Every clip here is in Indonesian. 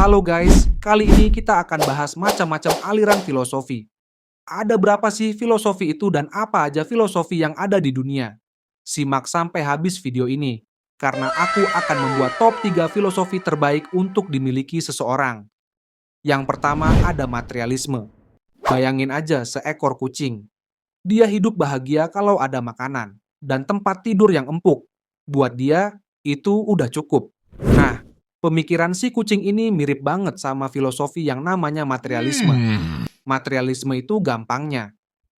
Halo guys, kali ini kita akan bahas macam-macam aliran filosofi. Ada berapa sih filosofi itu dan apa aja filosofi yang ada di dunia? Simak sampai habis video ini, karena aku akan membuat top 3 filosofi terbaik untuk dimiliki seseorang. Yang pertama ada materialisme. Bayangin aja seekor kucing. Dia hidup bahagia kalau ada makanan dan tempat tidur yang empuk. Buat dia, itu udah cukup. Nah, pemikiran si kucing ini mirip banget sama filosofi yang namanya materialisme. Materialisme itu gampangnya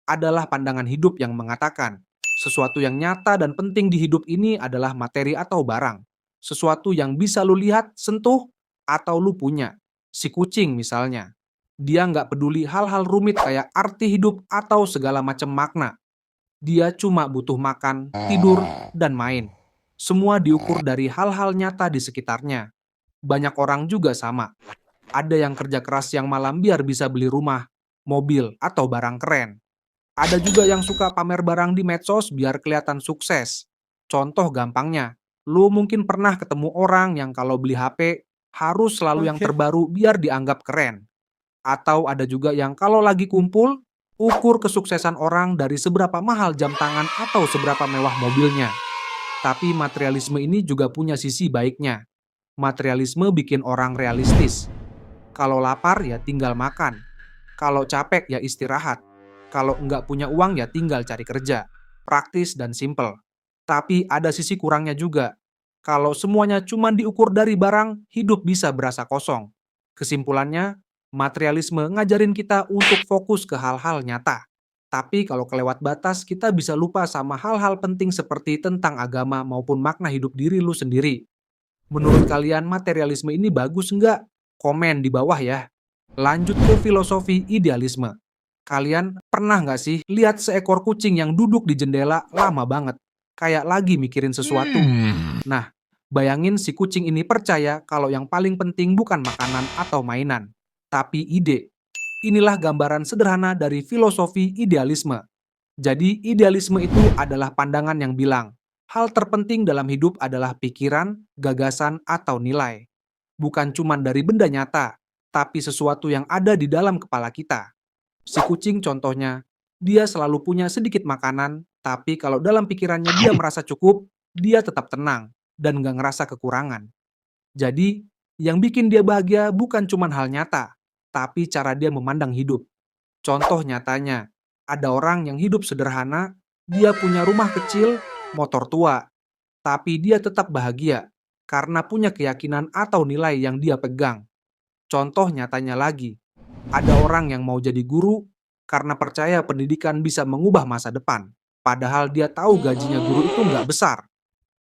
adalah pandangan hidup yang mengatakan sesuatu yang nyata dan penting di hidup ini adalah materi atau barang. Sesuatu yang bisa lu lihat, sentuh, atau lu punya. Si kucing misalnya. Dia nggak peduli hal-hal rumit kayak arti hidup atau segala macam makna. Dia cuma butuh makan, tidur, dan main. Semua diukur dari hal-hal nyata di sekitarnya. Banyak orang juga sama. Ada yang kerja keras yang malam biar bisa beli rumah, mobil, atau barang keren. Ada juga yang suka pamer barang di medsos biar kelihatan sukses. Contoh gampangnya, lu mungkin pernah ketemu orang yang kalau beli HP harus selalu yang terbaru biar dianggap keren. Atau ada juga yang kalau lagi kumpul, ukur kesuksesan orang dari seberapa mahal jam tangan atau seberapa mewah mobilnya. Tapi materialisme ini juga punya sisi baiknya. Materialisme bikin orang realistis. Kalau lapar ya tinggal makan. Kalau capek ya istirahat. Kalau nggak punya uang ya tinggal cari kerja. Praktis dan simple. Tapi ada sisi kurangnya juga. Kalau semuanya cuma diukur dari barang, hidup bisa berasa kosong. Kesimpulannya, materialisme ngajarin kita untuk fokus ke hal-hal nyata. Tapi kalau kelewat batas, kita bisa lupa sama hal-hal penting seperti tentang agama maupun makna hidup diri lu sendiri. Menurut kalian materialisme ini bagus nggak? Komen di bawah ya. Lanjut ke filosofi idealisme. Kalian pernah nggak sih lihat seekor kucing yang duduk di jendela lama banget? Kayak lagi mikirin sesuatu. Nah, bayangin si kucing ini percaya kalau yang paling penting bukan makanan atau mainan, tapi ide. Inilah gambaran sederhana dari filosofi idealisme. Jadi, idealisme itu adalah pandangan yang bilang, hal terpenting dalam hidup adalah pikiran, gagasan, atau nilai. Bukan cuma dari benda nyata, tapi sesuatu yang ada di dalam kepala kita. Si kucing contohnya, dia selalu punya sedikit makanan, tapi kalau dalam pikirannya dia merasa cukup, dia tetap tenang dan nggak ngerasa kekurangan. Jadi, yang bikin dia bahagia bukan cuma hal nyata, tapi cara dia memandang hidup. Contoh nyatanya, ada orang yang hidup sederhana, dia punya rumah kecil, motor tua, tapi dia tetap bahagia karena punya keyakinan atau nilai yang dia pegang. Contoh nyatanya lagi, ada orang yang mau jadi guru karena percaya pendidikan bisa mengubah masa depan, padahal dia tahu gajinya guru itu nggak besar.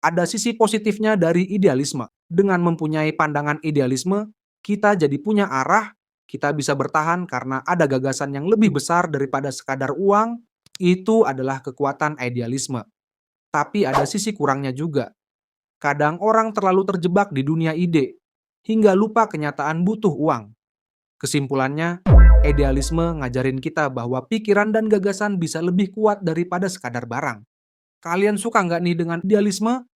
Ada sisi positifnya dari idealisme. Dengan mempunyai pandangan idealisme, kita jadi punya arah, kita bisa bertahan karena ada gagasan yang lebih besar daripada sekadar uang, itu adalah kekuatan idealisme. Tapi ada sisi kurangnya juga. Kadang orang terlalu terjebak di dunia ide, hingga lupa kenyataan butuh uang. Kesimpulannya, idealisme ngajarin kita bahwa pikiran dan gagasan bisa lebih kuat daripada sekadar barang. Kalian suka nggak nih dengan idealisme?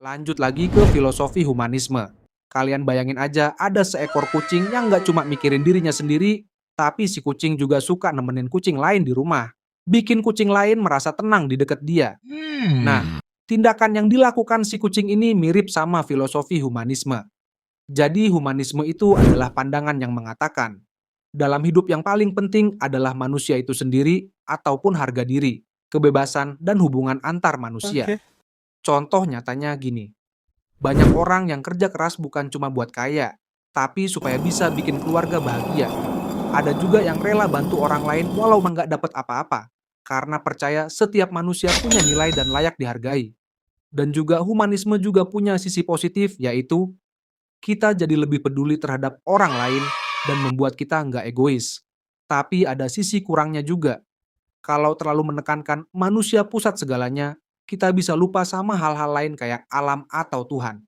Lanjut lagi ke filosofi humanisme. Kalian bayangin aja ada seekor kucing yang nggak cuma mikirin dirinya sendiri, tapi si kucing juga suka nemenin kucing lain di rumah. Bikin kucing lain merasa tenang di dekat dia. Nah, tindakan yang dilakukan si kucing ini mirip sama filosofi humanisme. Jadi humanisme itu adalah pandangan yang mengatakan, dalam hidup yang paling penting adalah manusia itu sendiri ataupun harga diri, kebebasan, dan hubungan antar manusia. Contoh nyatanya gini, banyak orang yang kerja keras bukan cuma buat kaya, tapi supaya bisa bikin keluarga bahagia. Ada juga yang rela bantu orang lain walau nggak dapat apa-apa, karena percaya setiap manusia punya nilai dan layak dihargai. Dan juga humanisme juga punya sisi positif, yaitu kita jadi lebih peduli terhadap orang lain dan membuat kita nggak egois. Tapi ada sisi kurangnya juga. Kalau terlalu menekankan manusia pusat segalanya, kita bisa lupa sama hal-hal lain kayak alam atau Tuhan.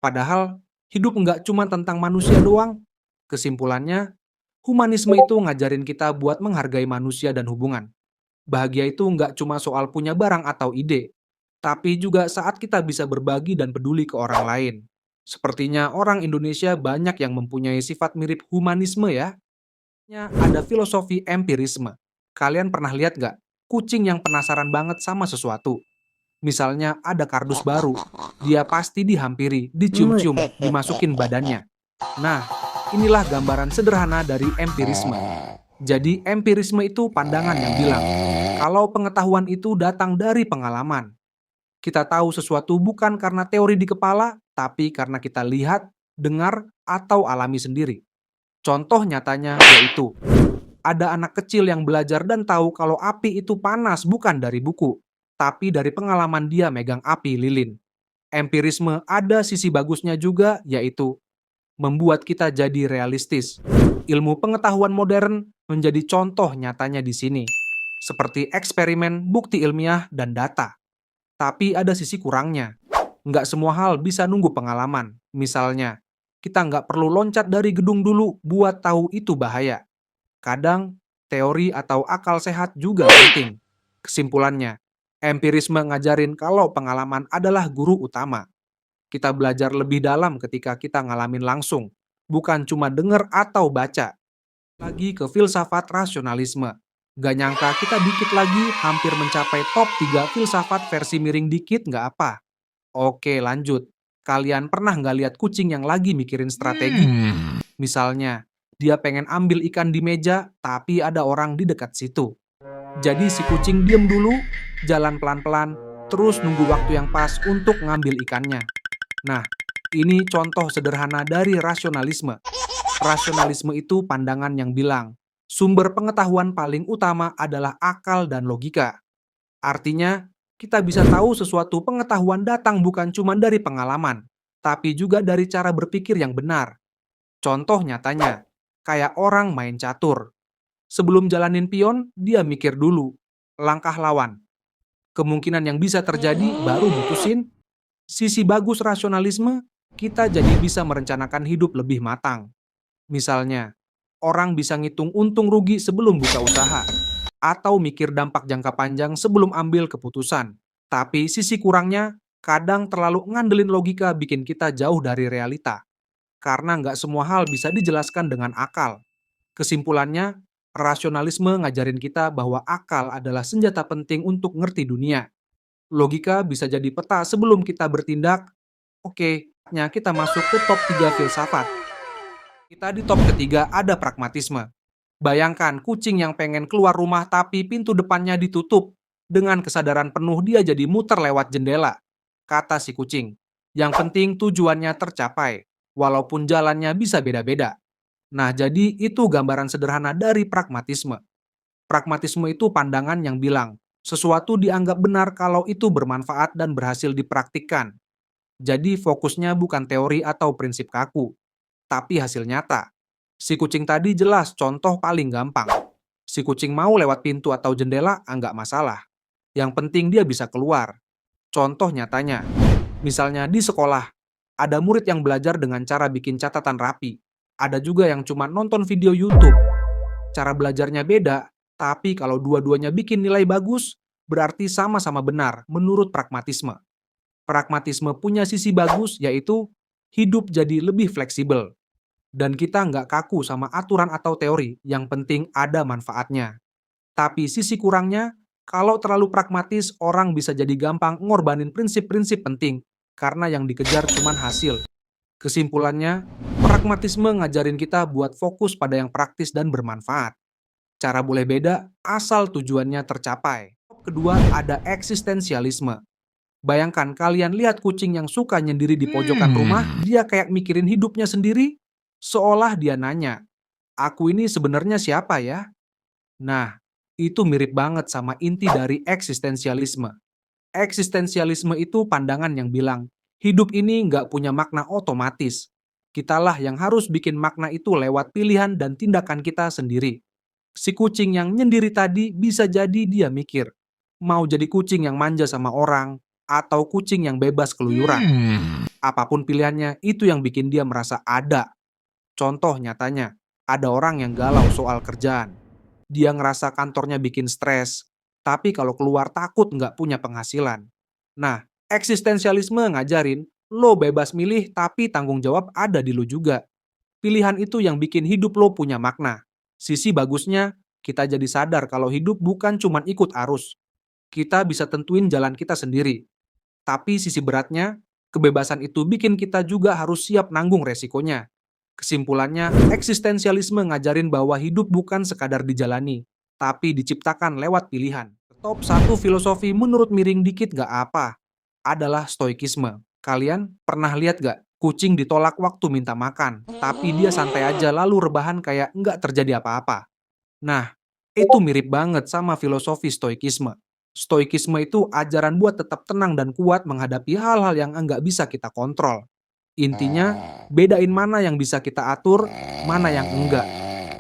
Padahal, hidup nggak cuma tentang manusia doang. Kesimpulannya, humanisme itu ngajarin kita buat menghargai manusia dan hubungan. Bahagia itu nggak cuma soal punya barang atau ide, tapi juga saat kita bisa berbagi dan peduli ke orang lain. Sepertinya orang Indonesia banyak yang mempunyai sifat mirip humanisme ya. Ada filosofi empirisme. Kalian pernah lihat nggak? Kucing yang penasaran banget sama sesuatu. Misalnya ada kardus baru, dia pasti dihampiri, dicium-cium, dimasukin badannya. Nah, inilah gambaran sederhana dari empirisme. Jadi empirisme itu pandangan yang bilang, kalau pengetahuan itu datang dari pengalaman. Kita tahu sesuatu bukan karena teori di kepala, tapi karena kita lihat, dengar, atau alami sendiri. Contoh nyatanya yaitu, ada anak kecil yang belajar dan tahu kalau api itu panas bukan dari buku, tapi dari pengalaman dia megang api lilin. Empirisme ada sisi bagusnya juga, yaitu membuat kita jadi realistis. Ilmu pengetahuan modern menjadi contoh nyatanya di sini, seperti eksperimen, bukti ilmiah, dan data. Tapi ada sisi kurangnya. Nggak semua hal bisa nunggu pengalaman. Misalnya, kita nggak perlu loncat dari gedung dulu buat tahu itu bahaya. Kadang, teori atau akal sehat juga penting. Kesimpulannya, empirisme ngajarin kalau pengalaman adalah guru utama. Kita belajar lebih dalam ketika kita ngalamin langsung, bukan cuma denger atau baca. Lagi ke filsafat rasionalisme. Gak nyangka kita dikit lagi hampir mencapai top 3 filsafat versi miring dikit nggak apa. Oke lanjut. Kalian pernah nggak lihat kucing yang lagi mikirin strategi? Misalnya, dia pengen ambil ikan di meja, tapi ada orang di dekat situ. Jadi si kucing diem dulu, jalan pelan-pelan, terus nunggu waktu yang pas untuk ngambil ikannya. Nah, ini contoh sederhana dari rasionalisme. Rasionalisme itu pandangan yang bilang, sumber pengetahuan paling utama adalah akal dan logika. Artinya, kita bisa tahu sesuatu pengetahuan datang bukan cuma dari pengalaman, tapi juga dari cara berpikir yang benar. Contoh nyatanya, kayak orang main catur. Sebelum jalanin pion, dia mikir dulu, langkah lawan. Kemungkinan yang bisa terjadi baru mutusin. Sisi bagus rasionalisme, kita jadi bisa merencanakan hidup lebih matang. Misalnya, orang bisa ngitung untung rugi sebelum buka usaha, atau mikir dampak jangka panjang sebelum ambil keputusan. Tapi sisi kurangnya, kadang terlalu ngandelin logika bikin kita jauh dari realita. Karena nggak semua hal bisa dijelaskan dengan akal. Kesimpulannya, rasionalisme ngajarin kita bahwa akal adalah senjata penting untuk ngerti dunia. Logika bisa jadi peta sebelum kita bertindak. Oke, kita masuk ke top 3 filsafat. Kita di top ketiga ada pragmatisme. Bayangkan kucing yang pengen keluar rumah tapi pintu depannya ditutup. Dengan kesadaran penuh dia jadi muter lewat jendela. Kata si kucing. Yang penting tujuannya tercapai, walaupun jalannya bisa beda-beda. Nah, jadi itu gambaran sederhana dari pragmatisme. Pragmatisme itu pandangan yang bilang, sesuatu dianggap benar kalau itu bermanfaat dan berhasil dipraktikkan. Jadi fokusnya bukan teori atau prinsip kaku, tapi hasil nyata. Si kucing tadi jelas contoh paling gampang. Si kucing mau lewat pintu atau jendela, nggak masalah. Yang penting dia bisa keluar. Contoh nyatanya, misalnya di sekolah, ada murid yang belajar dengan cara bikin catatan rapi. Ada juga yang cuma nonton video YouTube. Cara belajarnya beda, tapi kalau dua-duanya bikin nilai bagus, berarti sama-sama benar menurut pragmatisme. Pragmatisme punya sisi bagus, yaitu hidup jadi lebih fleksibel. Dan kita nggak kaku sama aturan atau teori, yang penting ada manfaatnya. Tapi sisi kurangnya, kalau terlalu pragmatis, orang bisa jadi gampang ngorbanin prinsip-prinsip penting, karena yang dikejar cuman hasil. Kesimpulannya, pragmatisme ngajarin kita buat fokus pada yang praktis dan bermanfaat. Cara boleh beda, asal tujuannya tercapai. Kedua, ada eksistensialisme. Bayangkan kalian lihat kucing yang suka nyendiri di pojokan rumah, dia kayak mikirin hidupnya sendiri, seolah dia nanya, aku ini sebenarnya siapa ya? Nah, itu mirip banget sama inti dari eksistensialisme. Eksistensialisme itu pandangan yang bilang, hidup ini nggak punya makna otomatis. Kitalah yang harus bikin makna itu lewat pilihan dan tindakan kita sendiri. Si kucing yang nyendiri tadi bisa jadi dia mikir, mau jadi kucing yang manja sama orang, atau kucing yang bebas keluyuran. Apapun pilihannya, itu yang bikin dia merasa ada. Contoh nyatanya, ada orang yang galau soal kerjaan. Dia ngerasa kantornya bikin stres, tapi kalau keluar takut nggak punya penghasilan. Nah, eksistensialisme ngajarin Lo bebas milih, tapi tanggung jawab ada di lo juga. Pilihan itu yang bikin hidup lo punya makna. Sisi bagusnya, kita jadi sadar kalau hidup bukan cuma ikut arus. Kita bisa tentuin jalan kita sendiri. Tapi sisi beratnya, kebebasan itu bikin kita juga harus siap nanggung resikonya. Kesimpulannya, eksistensialisme ngajarin bahwa hidup bukan sekadar dijalani, tapi diciptakan lewat pilihan. Top satu filosofi menurut miring dikit gak apa, adalah stoikisme. Kalian pernah lihat gak? Kucing ditolak waktu minta makan, tapi dia santai aja lalu rebahan kayak nggak terjadi apa-apa. Nah, itu mirip banget sama filosofi stoikisme. Stoikisme itu ajaran buat tetap tenang dan kuat menghadapi hal-hal yang nggak bisa kita kontrol. Intinya, bedain mana yang bisa kita atur, mana yang enggak.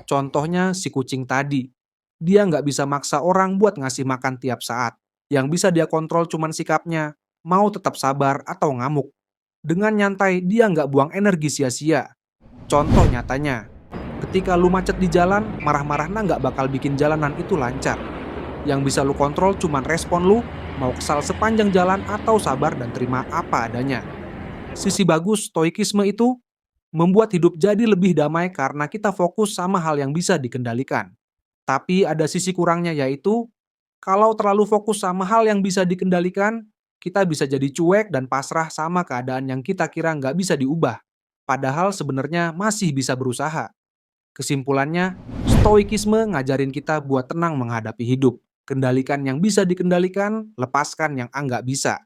Contohnya si kucing tadi. Dia nggak bisa maksa orang buat ngasih makan tiap saat. Yang bisa dia kontrol cuman sikapnya, mau tetap sabar atau ngamuk. Dengan nyantai, dia nggak buang energi sia-sia. Contoh nyatanya, ketika lu macet di jalan, marah-marahnya nggak bakal bikin jalanan itu lancar. Yang bisa lu kontrol cuman respon lu, mau kesal sepanjang jalan atau sabar dan terima apa adanya. Sisi bagus stoikisme itu membuat hidup jadi lebih damai karena kita fokus sama hal yang bisa dikendalikan. Tapi ada sisi kurangnya yaitu, kalau terlalu fokus sama hal yang bisa dikendalikan, kita bisa jadi cuek dan pasrah sama keadaan yang kita kira nggak bisa diubah. Padahal sebenarnya masih bisa berusaha. Kesimpulannya, stoikisme ngajarin kita buat tenang menghadapi hidup. Kendalikan yang bisa dikendalikan, lepaskan yang enggak bisa.